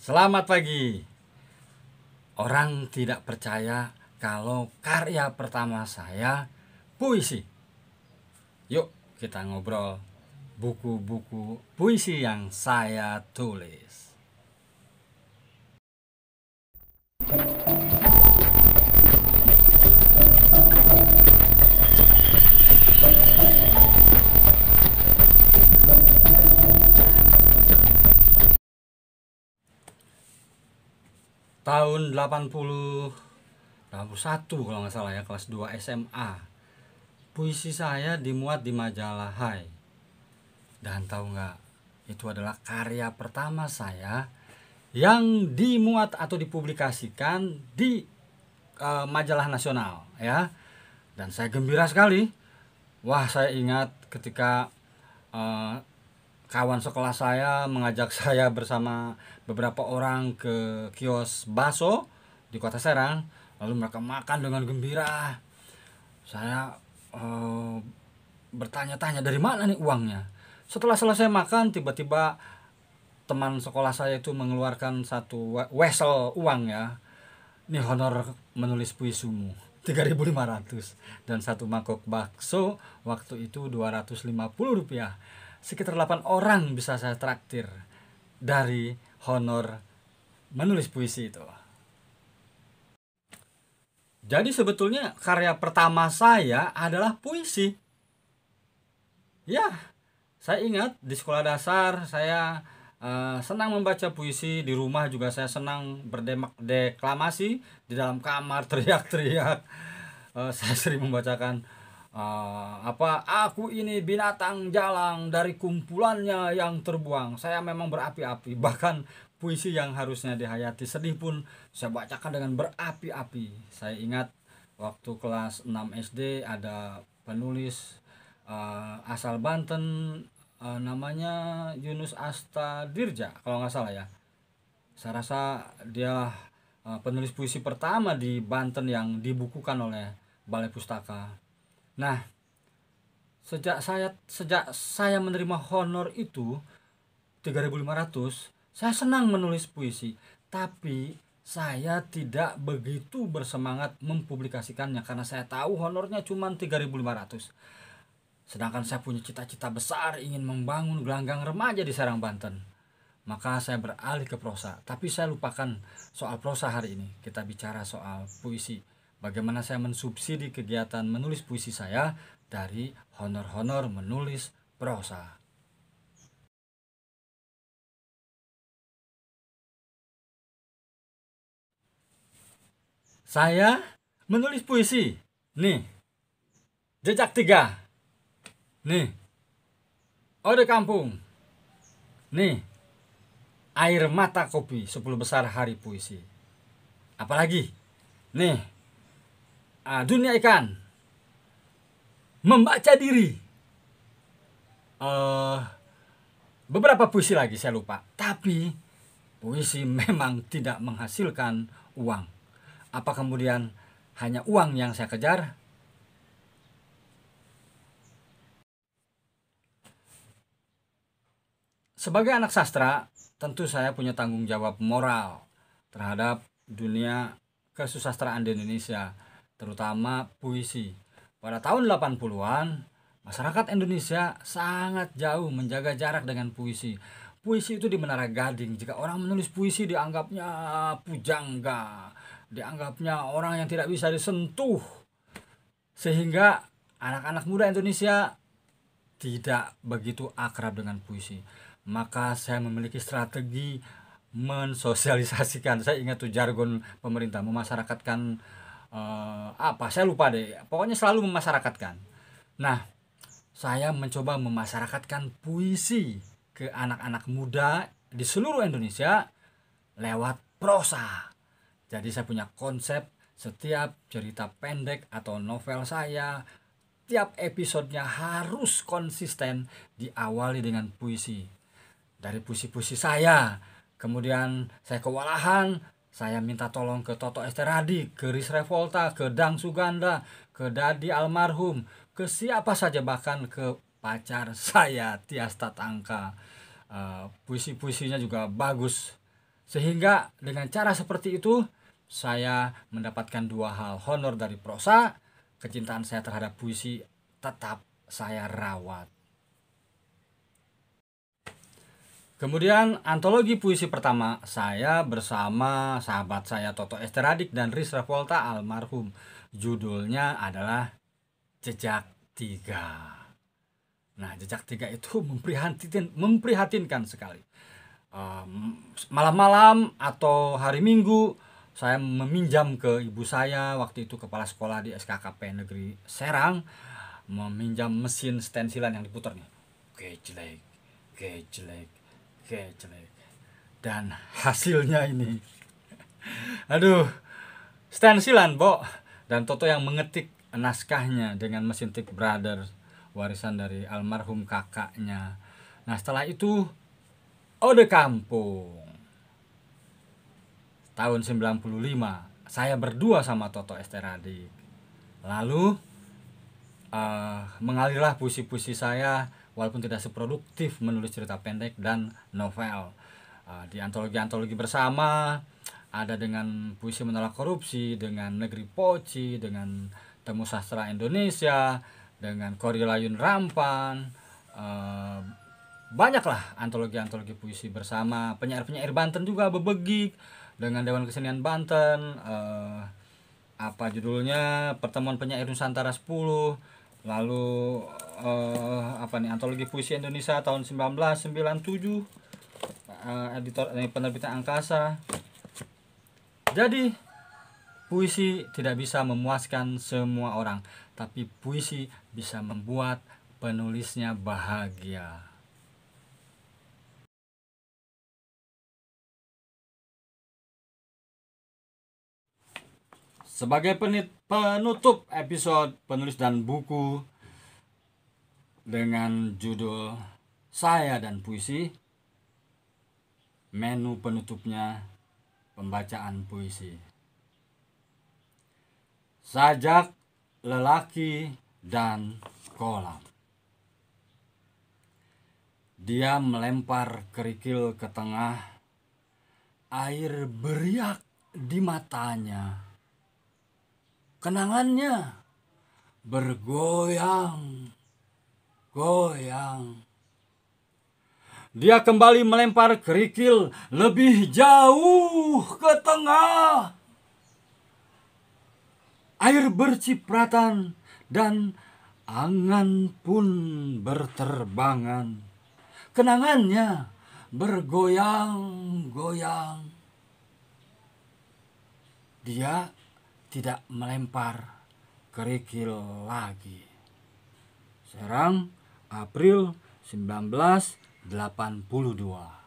Selamat pagi. Orang tidak percaya kalau karya pertama saya puisi. Yuk kita ngobrol buku-buku puisi yang saya tulis. Tahun 81 kalau nggak salah ya, kelas 2 SMA. Puisi saya dimuat di majalah Hai. Dan tahu nggak, itu adalah karya pertama saya yang dimuat atau dipublikasikan di majalah nasional ya. Dan saya gembira sekali. Wah, saya ingat ketika kawan sekelas saya mengajak saya bersama beberapa orang ke kios bakso di Kota Serang, lalu mereka makan dengan gembira. Saya bertanya-tanya dari mana nih uangnya. Setelah selesai makan, tiba-tiba teman sekolah saya itu mengeluarkan satu wesel uang ya. Ini honor menulis puisimu, 3.500, dan satu mangkok bakso waktu itu Rp250. Sekitar 8 orang bisa saya traktir dari honor menulis puisi itu. Jadi sebetulnya karya pertama saya adalah puisi. Ya, saya ingat di sekolah dasar saya senang membaca puisi. Di rumah juga saya senang berdeklamasi di dalam kamar, teriak-teriak. Saya sering membacakan aku ini binatang jalang dari kumpulannya yang terbuang. Saya memang berapi-api. Bahkan puisi yang harusnya dihayati sedih pun saya bacakan dengan berapi-api. Saya ingat waktu kelas 6 SD ada penulis asal Banten, namanya Yunus Astadirja kalau nggak salah ya. Saya rasa dia penulis puisi pertama di Banten yang dibukukan oleh Balai Pustaka. Nah, sejak saya menerima honor itu 3.500, saya senang menulis puisi, tapi saya tidak begitu bersemangat mempublikasikannya karena saya tahu honornya cuma 3.500. Sedangkan saya punya cita-cita besar ingin membangun gelanggang remaja di Serang, Banten. Maka saya beralih ke prosa, tapi saya lupakan soal prosa hari ini. Kita bicara soal puisi. Bagaimana saya mensubsidi kegiatan menulis puisi saya dari honor-honor menulis prosa. Saya menulis puisi. Nih, Jejak 3. Nih, Ode Kampung. Nih, Air Mata Kopi, 10 besar hari puisi. Apalagi? Nih, Dunia Ikan, Membaca Diri. Beberapa puisi lagi saya lupa. Tapi puisi memang tidak menghasilkan uang. Apa kemudian hanya uang yang saya kejar? Sebagai anak sastra, tentu saya punya tanggung jawab moral terhadap dunia kesusastraan di Indonesia, terutama puisi. Pada tahun 80-an, masyarakat Indonesia sangat jauh menjaga jarak dengan puisi. Puisi itu di Menara Gading. Jika orang menulis puisi dianggapnya pujangga, dianggapnya orang yang tidak bisa disentuh. Sehingga anak-anak muda Indonesia tidak begitu akrab dengan puisi. Maka saya memiliki strategi mensosialisasikan. Saya ingat tuh jargon pemerintah, memasyarakatkan saya lupa deh. Pokoknya selalu memasyarakatkan. Nah, saya mencoba memasyarakatkan puisi ke anak-anak muda di seluruh Indonesia lewat prosa. Jadi saya punya konsep setiap cerita pendek atau novel saya, tiap episodenya harus konsisten diawali dengan puisi. Dari puisi-puisi saya, kemudian saya kewalahan, saya minta tolong ke Toto Esteradi, ke Riz Revolta, ke Dang Suganda, ke Dadi almarhum, ke siapa saja, bahkan ke pacar saya Tias Tatangka. Puisi-puisinya juga bagus. Sehingga dengan cara seperti itu saya mendapatkan dua hal, honor dari prosa, kecintaan saya terhadap puisi tetap saya rawat. Kemudian antologi puisi pertama saya bersama sahabat saya Toto Esteradik dan Riz Ravolta almarhum. Judulnya adalah Jejak Tiga. Nah, Jejak Tiga itu memprihatinkan sekali. Malam-malam atau hari Minggu saya meminjam ke ibu saya, waktu itu kepala sekolah di SKKP Negeri Serang, meminjam mesin stensilan yang diputar nih. Gejlek, gejlek, gejlek. Dan hasilnya ini. Aduh, stensilan, Bo. Dan Toto yang mengetik naskahnya dengan mesin Tik Brother, warisan dari almarhum kakaknya. Nah, setelah itu Ode Kampung. Tahun 95 saya berdua sama Toto Esteradik. Lalu mengalirlah puisi-puisi saya, walaupun tidak seproduktif menulis cerita pendek dan novel. Di antologi-antologi bersama ada dengan puisi menolak korupsi, dengan Negeri Poci, dengan Temu Sastra Indonesia, dengan Korilayun Rampan, banyaklah antologi-antologi puisi bersama. Penyair-penyair Banten juga bebegik dengan Dewan Kesenian Banten, apa judulnya, Pertemuan Penyair Nusantara 10. Lalu antologi puisi Indonesia tahun 1997, editor penerbitan Angkasa. Jadi puisi tidak bisa memuaskan semua orang, tapi puisi bisa membuat penulisnya bahagia. Sebagai penutup episode penulis dan buku dengan judul Saya dan Puisi, menu penutupnya pembacaan puisi. Sajak, lelaki, dan kolam. Dia melempar kerikil ke tengah, air beriak di matanya. Kenangannya bergoyang-goyang. Dia kembali melempar kerikil lebih jauh ke tengah. Air bercipratan dan angan pun berterbangan. Kenangannya bergoyang-goyang. Dia tidak melempar kerikil lagi. Serang, April 1982.